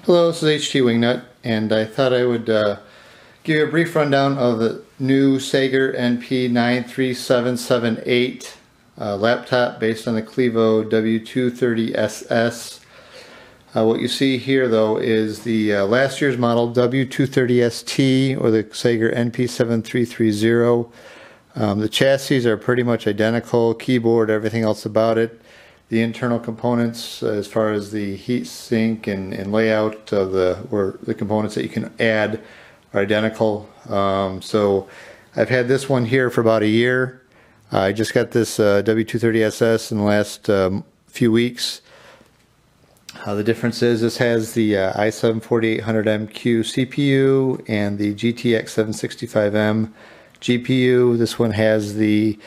Hello, this is HT Wingnut, and I thought I would give you a brief rundown of the new Sager NP7338 laptop based on the Clevo W230SS. What you see here, though, is the last year's model W230ST or the Sager NP7330. The chassis are pretty much identical, keyboard, everything else about it. The internal components, as far as the heat sink and layout of the components that you can add, are identical. So I've had this one here for about a year. I just got this W230SS in the last few weeks. The difference is this has the i7-4800MQ CPU and the GTX 765M GPU. This one has the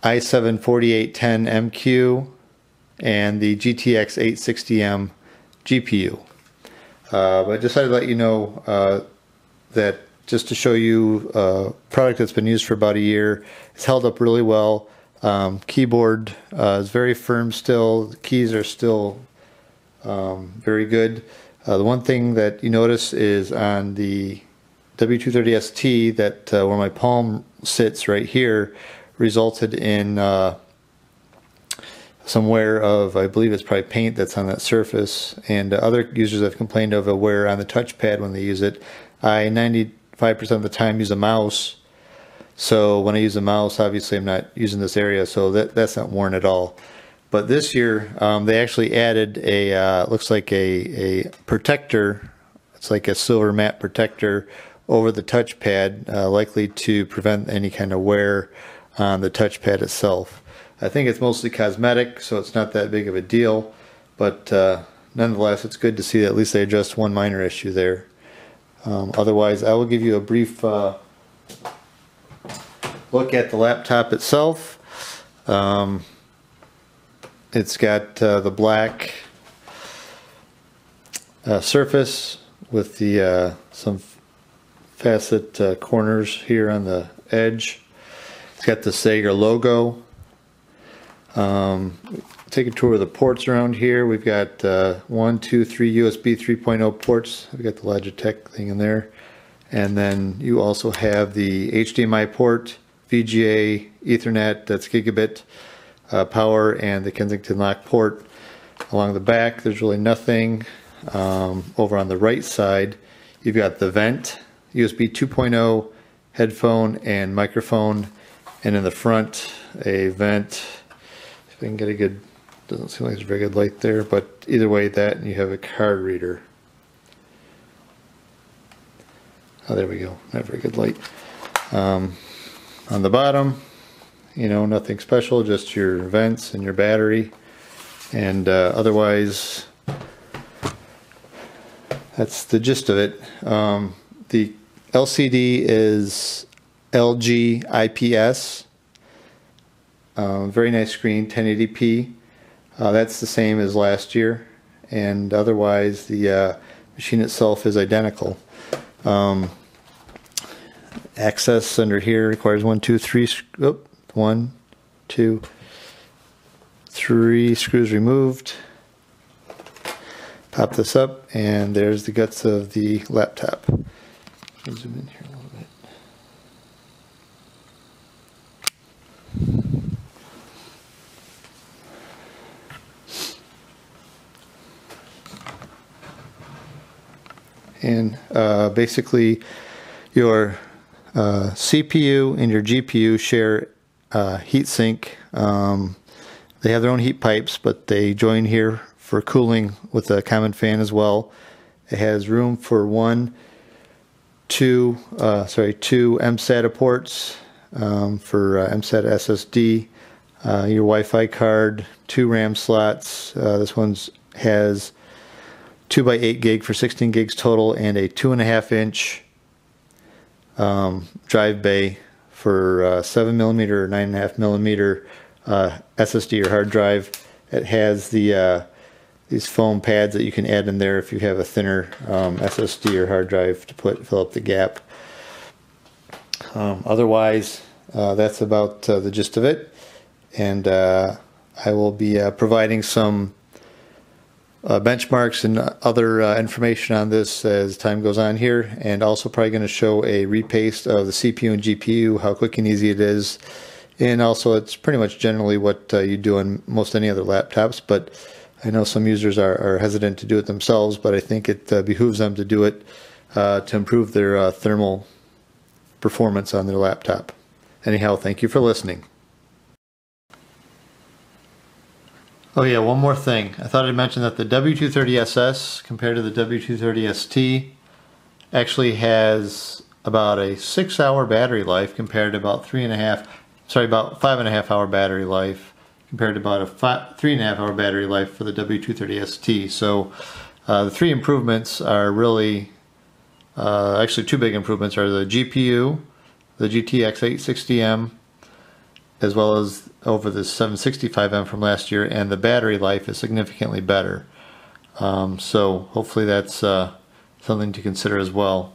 i7-4810MQ and the GTX 860M GPU. But I decided to let you know that just to show you a product that's been used for about a year. It's held up really well. Keyboard is very firm still. The keys are still very good. The one thing that you notice is on the W230ST that where my palm sits right here resulted in some wear of, I believe it's probably paint that's on that surface, and other users have complained of a wear on the touchpad when they use it. I 95% of the time use a mouse, so when I use a mouse, obviously I'm not using this area, so that's not worn at all. But this year they actually added a looks like a protector. It's like a silver matte protector over the touchpad, likely to prevent any kind of wear on the touchpad itself. I think it's mostly cosmetic, so it's not that big of a deal, but nonetheless it's good to see that at least they addressed one minor issue there. Otherwise, I will give you a brief look at the laptop itself. It's got the black surface with the some facet corners here on the edge. It's got the Sager logo. Take a tour of the ports around here. We've got 1, 2, 3 USB 3.0 ports. We've got the Logitech thing in there. And then you also have the HDMI port, VGA, Ethernet, that's gigabit power, and the Kensington lock port. Along the back, there's really nothing. Over on the right side, you've got the vent, USB 2.0, headphone, and microphone. And in the front, a vent. If I can get a good, doesn't seem like there's a very good light there, but either way, that, and you have a card reader. Oh, there we go, not very good light. On the bottom, you know, nothing special, just your vents and your battery, and otherwise, that's the gist of it. The LCD is LG IPS. Very nice screen, 1080p. That's the same as last year, and otherwise the machine itself is identical. Access under here requires 1, 2, 3. 1, 2, 3 screws removed. Pop this up, and there's the guts of the laptop. Zoom in here a little bit. And basically your CPU and your GPU share heatsink. They have their own heat pipes, but they join here for cooling with a common fan as well. It has room for two mSATA ports for mSATA SSD, your Wi-Fi card, 2 RAM slots. This one has 2x8 gig for 16 gigs total, and a 2.5-inch drive bay for 7mm or 9.5mm SSD or hard drive. It has the these foam pads that you can add in there if you have a thinner SSD or hard drive to fill up the gap. Otherwise, that's about the gist of it, and I will be providing some benchmarks and other information on this as time goes on here, and also probably going to show a repaste of the CPU and GPU, how quick and easy it is, and also it's pretty much generally what you do on most any other laptops, but I know some users are hesitant to do it themselves, but I think it behooves them to do it to improve their thermal performance on their laptop. Anyhow, thank you for listening. Oh yeah, one more thing. I thought I'd mention that the W230SS compared to the W230ST actually has about a 6-hour battery life compared to about about 5.5 hour battery life compared to about a 3.5 hour battery life for the W230ST. So the three improvements are really, actually two big improvements are the GPU, the GTX 860M, as well as over the 765M from last year, and the battery life is significantly better. So hopefully that's something to consider as well.